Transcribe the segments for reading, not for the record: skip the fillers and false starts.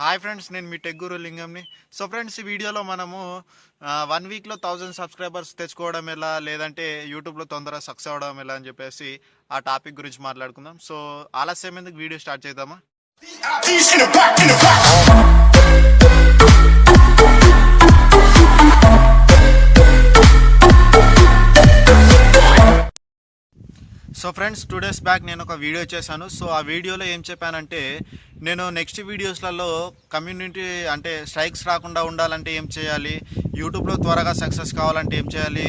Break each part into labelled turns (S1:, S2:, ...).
S1: Hi friends, నేను మీ tech గురు లింగంని. So friends, ఈ వీడియోలో మనము 1 వీక్లో 1000 సబ్స్క్రైబర్స్ తెచ్చుకోవడం ఎలా, లేదంటే యూట్యూబ్లో తొందరగా సక్సెస్ అవ్వడం ఎలా అని చెప్పేసి ఆ టాపిక్ గురించి మాట్లాడుకుందాం. సో ఆలస్యం ఎందుకు, వీడియో స్టార్ట్ చేద్దామా? సో ఫ్రెండ్స్, 2 days బ్యాక్ నేను ఒక వీడియో చేశాను. సో ఆ వీడియోలో ఏం చెప్పానంటే, నేను నెక్స్ట్ వీడియోస్లలో కమ్యూనిటీ అంటే స్ట్రైక్స్ రాకుండా ఉండాలంటే ఏం చేయాలి, యూట్యూబ్లో త్వరగా సక్సెస్ కావాలంటే ఏం చేయాలి,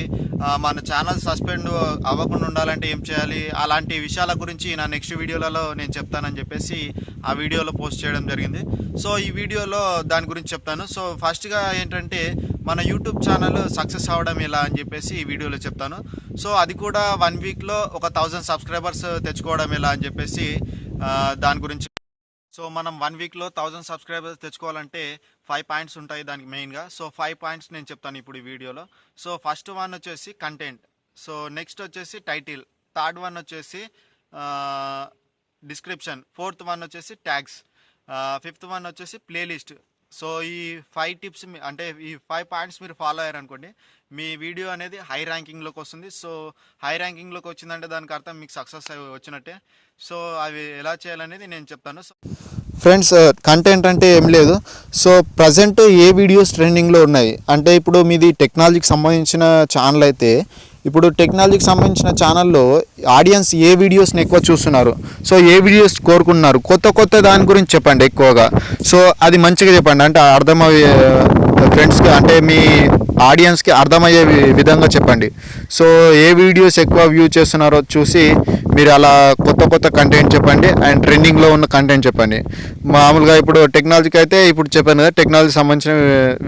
S1: మన ఛానల్ సస్పెండ్ అవ్వకుండా ఉండాలంటే ఏం చేయాలి, అలాంటి విషయాల గురించి నా నెక్స్ట్ వీడియోలలో నేను చెప్తానని చెప్పేసి ఆ వీడియోలో పోస్ట్ చేయడం జరిగింది. సో ఈ వీడియోలో దాని గురించి చెప్తాను. సో ఫస్ట్గా ఏంటంటే, మన యూట్యూబ్ ఛానల్ సక్సెస్ అవ్వడం ఎలా అని చెప్పేసి ఈ వీడియోలో చెప్తాను. సో అది కూడా 1 వీక్లో ఒక 1000 సబ్స్క్రైబర్స్ తెచ్చుకోవడం ఎలా అని చెప్పేసి దాని గురించి. సో మనం 1 వీక్లో 1000 సబ్స్క్రైబర్స్ తెచ్చుకోవాలంటే 5 పాయింట్స్ ఉంటాయి దానికి మెయిన్గా. సో 5 పాయింట్స్ నేను చెప్తాను ఇప్పుడు ఈ వీడియోలో. సో ఫస్ట్ వన్ వచ్చేసి కంటెంట్, సో నెక్స్ట్ వచ్చేసి టైటిల్, థర్డ్ వన్ వచ్చేసి డిస్క్రిప్షన్, ఫోర్త్ వన్ వచ్చేసి ట్యాగ్స్, ఫిఫ్త్ వన్ వచ్చేసి ప్లేలిస్ట్. సో ఈ 5 టిప్స్ అంటే ఈ 5 పాయింట్స్ మీరు ఫాలో అయ్యారనుకోండి, మీ వీడియో అనేది హై ర్యాంకింగ్లోకి వస్తుంది. సో హై ర్యాంకింగ్లోకి వచ్చిందంటే దానికి అర్థం మీకు సక్సెస్ వచ్చినట్టే. సో అవి ఎలా చేయాలనేది నేను చెప్తాను. ఫ్రెండ్స్, కంటెంట్ అంటే ఏం లేదు. సో ప్రజెంట్ ఏ వీడియోస్ ట్రెండింగ్లో ఉన్నాయి అంటే, ఇప్పుడు మీది టెక్నాలజీకి సంబంధించిన ఛానల్ అయితే, ఇప్పుడు టెక్నాలజీకి సంబంధించిన ఛానల్లో ఆడియన్స్ ఏ వీడియోస్ని ఎక్కువ చూస్తున్నారు, సో ఏ వీడియోస్ కోరుకుంటున్నారు, కొత్త దాని గురించి చెప్పండి ఎక్కువగా. సో అది మంచిగా చెప్పండి, అంటే అర్థమయ్యే ఫ్రెండ్స్కి అంటే మీ ఆడియన్స్కి అర్థమయ్యే విధంగా చెప్పండి. సో ఏ వీడియోస్ ఎక్కువ వ్యూ చేస్తున్నారో చూసి మీరు అలా కొత్త కంటెంట్ చెప్పండి, అండ్ ట్రెండింగ్లో ఉన్న కంటెంట్ చెప్పండి. మామూలుగా ఇప్పుడు టెక్నాలజీకి అయితే ఇప్పుడు చెప్పాను కదా, టెక్నాలజీ సంబంధించిన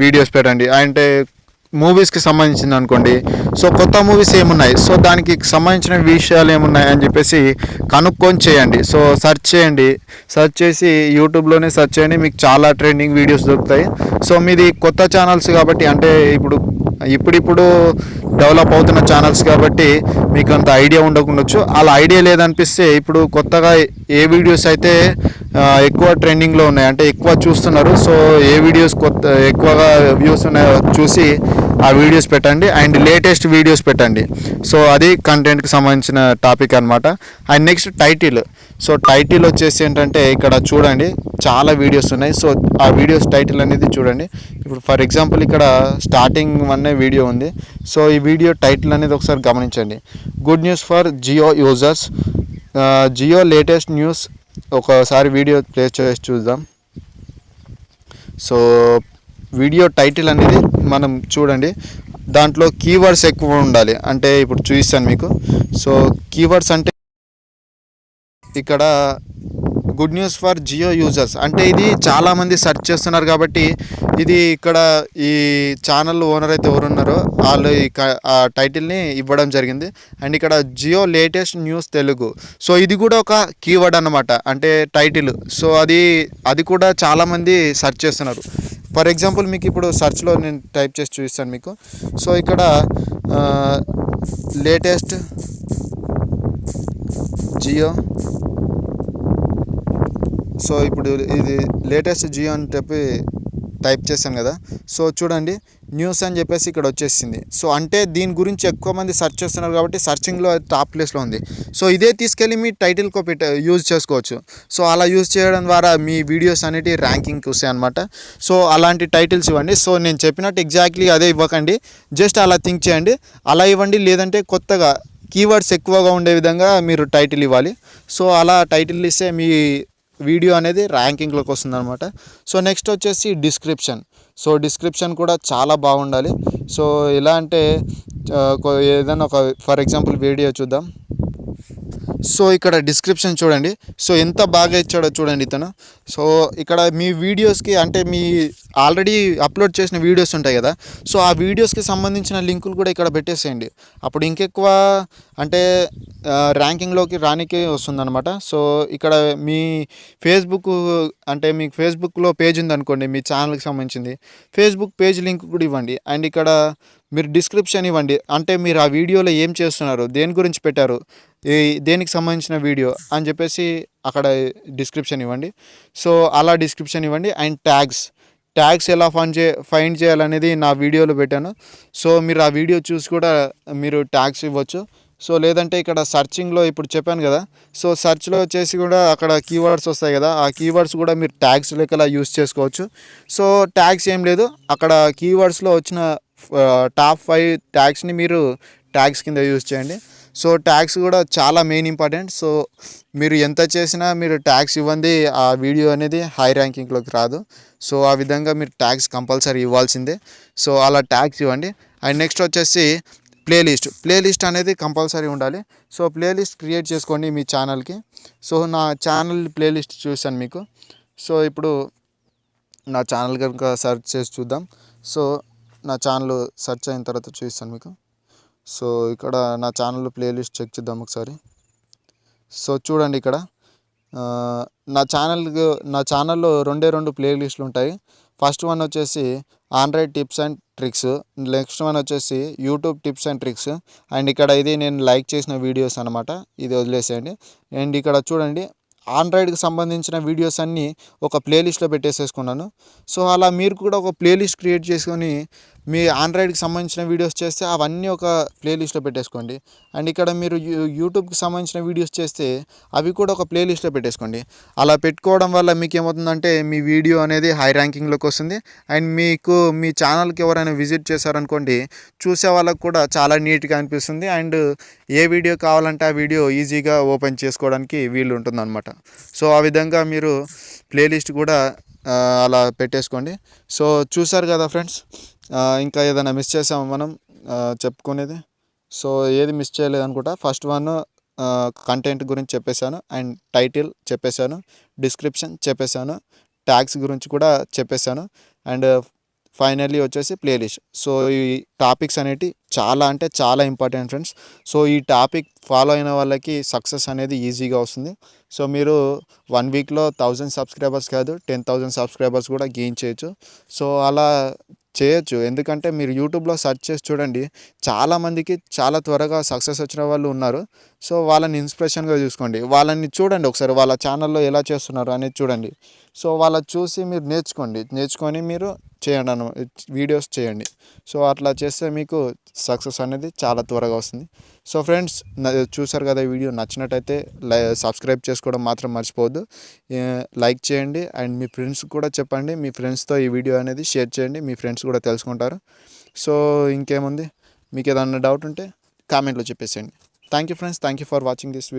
S1: వీడియోస్ పెట్టండి. అంటే మూవీస్కి సంబంధించింది అనుకోండి, సో కొత్త మూవీస్ ఏమున్నాయి, సో దానికి సంబంధించిన విషయాలు ఏమున్నాయి అని చెప్పేసి కనుక్కొని చేయండి. సో సెర్చ్ చేయండి, సెర్చ్ చేసి యూట్యూబ్లోనే సెర్చ్ చేయండి, మీకు చాలా ట్రెండింగ్ వీడియోస్ దొరుకుతాయి. సో మీది కొత్త ఛానల్స్ కాబట్టి, అంటే ఇప్పుడిప్పుడు డెవలప్ అవుతున్న ఛానల్స్ కాబట్టి మీకు అంత ఐడియా ఉండకుండొచ్చు. అలా ఐడియా లేదనిపిస్తే, ఇప్పుడు కొత్తగా ఏ వీడియోస్ అయితే ఎక్కువ ట్రెండింగ్లో ఉన్నాయి అంటే ఎక్కువ చూస్తున్నారు, సో ఏ వీడియోస్ ఎక్కువగా వ్యూస్ ఉన్నాయో చూసి ఆ వీడియోస్ పెట్టండి, అండ్ లేటెస్ట్ వీడియోస్ పెట్టండి. సో అది కంటెంట్కి సంబంధించిన టాపిక్ అనమాట. And next title. So title వచ్చేసి ఏంటంటే, ఇక్కడ చూడండి చాలా వీడియోస్ ఉన్నాయి. సో ఆ వీడియోస్ టైటిల్ అనేది చూడండి. ఇప్పుడు ఫర్ ఎగ్జాంపుల్ ఇక్కడ స్టార్టింగ్ వన్నే వీడియో ఉంది. సో ఈ వీడియో టైటిల్ అనేది ఒకసారి గమనించండి. Good news for Jio users, Jio latest news. ఒకసారి వీడియో ప్లే చేసి చూద్దాం. సో వీడియో టైటిల్ అనేది మనం చూడండి, దాంట్లో కీవర్డ్స్ ఎక్కువ ఉండాలి. అంటే ఇప్పుడు చూపిస్తాను మీకు. సో కీవర్డ్స్ అంటే ఇక్కడ good news for Jio users అంటే ఇది చాలామంది సెర్చ్ చేస్తున్నారు కాబట్టి, ఇది ఇక్కడ ఈ ఛానల్ ఓనర్ అయితే ఎవరున్నారో వాళ్ళు ఆ టైటిల్ని ఇవ్వడం జరిగింది. అండ్ ఇక్కడ Jio latest news Telugu, so ఇది కూడా ఒక కీవర్డ్ అన్నమాట, అంటే టైటిల్. సో అది కూడా చాలామంది సెర్చ్ చేస్తున్నారు. ఫర్ ఎగ్జాంపుల్ మీకు ఇప్పుడు సెర్చ్లో నేను టైప్ చేసి చూపిస్తాను మీకు. సో ఇక్కడ లేటెస్ట్ జియో, సో ఇప్పుడు ఇది లేటెస్ట్ జియో అని చెప్పి టైప్ చేశాను కదా. సో చూడండి న్యూస్ అని చెప్పేసి ఇక్కడ వచ్చేసింది. సో అంటే దీని గురించి ఎక్కువ మంది సెర్చ్ చేస్తున్నారు కాబట్టి సర్చింగ్లో టాప్ ప్లేస్లో ఉంది. సో ఇదే తీసుకెళ్ళి మీ టైటిల్కో యూజ్ చేసుకోవచ్చు. సో అలా యూజ్ చేయడం ద్వారా మీ వీడియోస్ అనేవి ర్యాంకింగ్కి వస్తాయి అనమాట. సో అలాంటి టైటిల్స్ ఇవ్వండి. సో నేను చెప్పినట్టు ఎగ్జాక్ట్లీ అదే ఇవ్వకండి, జస్ట్ అలా థింక్ చేయండి, అలా ఇవ్వండి. లేదంటే కొత్తగా కీవర్డ్స్ ఎక్కువగా ఉండే విధంగా మీరు టైటిల్ ఇవ్వాలి. సో అలా టైటిల్ ఇస్తే మీ వీడియో అనేది ర్యాంకింగ్లోకి వస్తుంది అనమాట. సో నెక్స్ట్ వచ్చేసి డిస్క్రిప్షన్. సో డిస్క్రిప్షన్ కూడా చాలా బాగుండాలి. సో ఎలా అంటే ఏదైనా ఒక ఫర్ ఎగ్జాంపుల్ వీడియో చూద్దాం. సో ఇక్కడ డిస్క్రిప్షన్ చూడండి, సో ఎంత బాగా ఇచ్చాడో చూడండి ఇతను. సో ఇక్కడ మీ వీడియోస్కి అంటే మీ ఆల్రెడీ అప్లోడ్ చేసిన వీడియోస్ ఉంటాయి కదా, సో ఆ వీడియోస్కి సంబంధించిన లింకులు కూడా ఇక్కడ పెట్టేసేయండి. అప్పుడు ఇంకెక్కువ అంటే ర్యాంకింగ్లోకి రానికి వస్తుందన్నమాట. సో ఇక్కడ మీ ఫేస్బుక్ అంటే మీకు ఫేస్బుక్లో పేజ్ ఉందనుకోండి, మీ ఛానల్కి సంబంధించింది, ఫేస్బుక్ పేజ్ లింక్ కూడా ఇవ్వండి. అండ్ ఇక్కడ మీరు డిస్క్రిప్షన్ ఇవ్వండి. అంటే మీరు ఆ వీడియోలో ఏం చేస్తున్నారు, దేని గురించి పెట్టారు, ఈ దేనికి సంబంధించిన వీడియో అని చెప్పేసి అక్కడ డిస్క్రిప్షన్ ఇవ్వండి. సో అలా డిస్క్రిప్షన్ ఇవ్వండి. అండ్ ట్యాగ్స్ ఎలా ఫైండ్ చేయాలనేది నా వీడియోలో పెట్టాను. సో మీరు ఆ వీడియో చూసి కూడా మీరు ట్యాగ్స్ ఇవ్వచ్చు. సో లేదంటే ఇక్కడ సర్చింగ్లో ఇప్పుడు చెప్పాను కదా, సో సెర్చ్లో వచ్చేసి కూడా అక్కడ కీవర్డ్స్ వస్తాయి కదా, ఆ కీవర్డ్స్ కూడా మీరు ట్యాగ్స్ లెక్కలా యూస్ చేసుకోవచ్చు. సో ట్యాగ్స్ ఏం లేదు, అక్కడ కీవర్డ్స్లో వచ్చిన టాప్ 5 ట్యాగ్స్ని మీరు ట్యాగ్స్ కింద యూజ్ చేయండి. సో ట్యాగ్స్ కూడా చాలా మెయిన్ ఇంపార్టెంట్. సో మీరు ఎంత చేసినా మీరు ట్యాగ్స్ ఇవ్వండి ఆ వీడియో అనేది హై ర్యాంకింగ్లోకి రాదు. సో ఆ విధంగా మీరు ట్యాగ్స్ కంపల్సరీ ఇవ్వాల్సిందే. సో అలా ట్యాగ్స్ ఇవ్వండి. అండ్ నెక్స్ట్ వచ్చేసి ప్లేలిస్ట్ అనేది కంపల్సరీ ఉండాలి. సో ప్లేలిస్ట్ క్రియేట్ చేసుకోండి మీ ఛానల్కి. సో నా ఛానల్ ప్లేలిస్ట్ చూశాను మీకు. సో ఇప్పుడు నా ఛానల్ కనుక సెర్చ్ చేసి చూద్దాం. సో నా ఛానల్ సెర్చ్ అయిన తర్వాత చూపిస్తాను మీకు. సో ఇక్కడ నా ఛానల్ ప్లేలిస్ట్ చెక్ చేద్దాం ఒకసారి. సో చూడండి ఇక్కడ నా ఛానల్లో 2 ప్లేలిస్టులు ఉంటాయి. ఫస్ట్ వన్ వచ్చేసి Android tips and tricks, next one వచ్చేసి YouTube tips and tricks. And ఇక్కడ ఇది నేను లైక్ చేసిన వీడియోస్ అనమాట, ఇది వదిలేసేయండి. అండ్ ఇక్కడ చూడండి ఆండ్రాయిడ్కి సంబంధించిన వీడియోస్ అన్నీ ఒక ప్లేలిస్ట్లో పెట్టేసేసుకున్నాను. సో అలా మీరు కూడా ఒక ప్లేలిస్ట్ క్రియేట్ చేసుకొని మీ ఆండ్రాయిడ్కి సంబంధించిన వీడియోస్ చేస్తే అవన్నీ ఒక ప్లేలిస్ట్లో పెట్టేసుకోండి. అండ్ ఇక్కడ మీరు యూట్యూబ్కి సంబంధించిన వీడియోస్ చేస్తే అవి కూడా ఒక ప్లేలిస్ట్లో పెట్టేసుకోండి. అలా పెట్టుకోవడం వల్ల మీకు ఏమవుతుందంటే మీ వీడియో అనేది హై ర్యాంకింగ్లోకి వస్తుంది. అండ్ మీకు మీ ఛానల్కి ఎవరైనా విజిట్ చేశారనుకోండి, చూసే వాళ్ళకు కూడా చాలా నీట్గా అనిపిస్తుంది. అండ్ ఏ వీడియో కావాలంటే ఆ వీడియో ఈజీగా ఓపెన్ చేసుకోవడానికి వీలు ఉంటుందన్నమాట. సో ఆ విధంగా మీరు ప్లేలిస్ట్ కూడా అలా పెట్టేసుకోండి. సో చూసారు కదా ఫ్రెండ్స్, ఇంకా ఏదైనా మిస్ చేసాము మనం చెప్పుకునేది? సో ఏది మిస్ చేయలేదు అనుకుంటా. ఫస్ట్ వన్ కంటెంట్ గురించి చెప్పేశాను, అండ్ టైటిల్ చెప్పేశాను, డిస్క్రిప్షన్ చెప్పేశాను, ట్యాగ్స్ గురించి కూడా చెప్పేశాను, అండ్ ఫైనల్లీ వచ్చేసి ప్లేలిస్ట్. సో ఈ టాపిక్స్ అనేవి చాలా అంటే చాలా ఇంపార్టెంట్ ఫ్రెండ్స్. సో ఈ టాపిక్ ఫాలో అయిన వాళ్ళకి సక్సెస్ అనేది ఈజీగా వస్తుంది. సో మీరు 1 వీక్లో 1000 సబ్స్క్రైబర్స్ కాదు, 10,000 సబ్స్క్రైబర్స్ కూడా గెయిన్ చేయొచ్చు. సో అలా చేయొచ్చు, ఎందుకంటే మీరు యూట్యూబ్లో సెర్చ్ చేసి చూడండి, చాలామందికి చాలా త్వరగా సక్సెస్ వచ్చిన వాళ్ళు ఉన్నారు. సో వాళ్ళని ఇన్స్పిరేషన్గా చూసుకోండి, వాళ్ళని చూడండి ఒకసారి, వాళ్ళ ఛానల్లో ఎలా చేస్తున్నారు అనేది చూడండి. సో వాళ్ళ చూసి మీరు నేర్చుకొని మీరు చేయండి వీడియోస్ చేయండి. సో అట్లా చేస్తే మీకు సక్సెస్ అనేది చాలా త్వరగా వస్తుంది. సో ఫ్రెండ్స్, చూసారు కదా, ఈ వీడియో నచ్చినట్టయితే సబ్స్క్రైబ్ చేసుకోవడం మాత్రం మర్చిపోవద్దు. లైక్ చేయండి అండ్ మీ ఫ్రెండ్స్ కూడా చెప్పండి. మీ ఫ్రెండ్స్తో ఈ వీడియో అనేది షేర్ చేయండి, మీ ఫ్రెండ్స్ కూడా తెలుసుకుంటారు. సో ఇంకేముంది, మీకు ఏదన్నా డౌట్ ఉంటే కామెంట్లో చెప్పేసేయండి. Thank you friends, thank you for watching this video.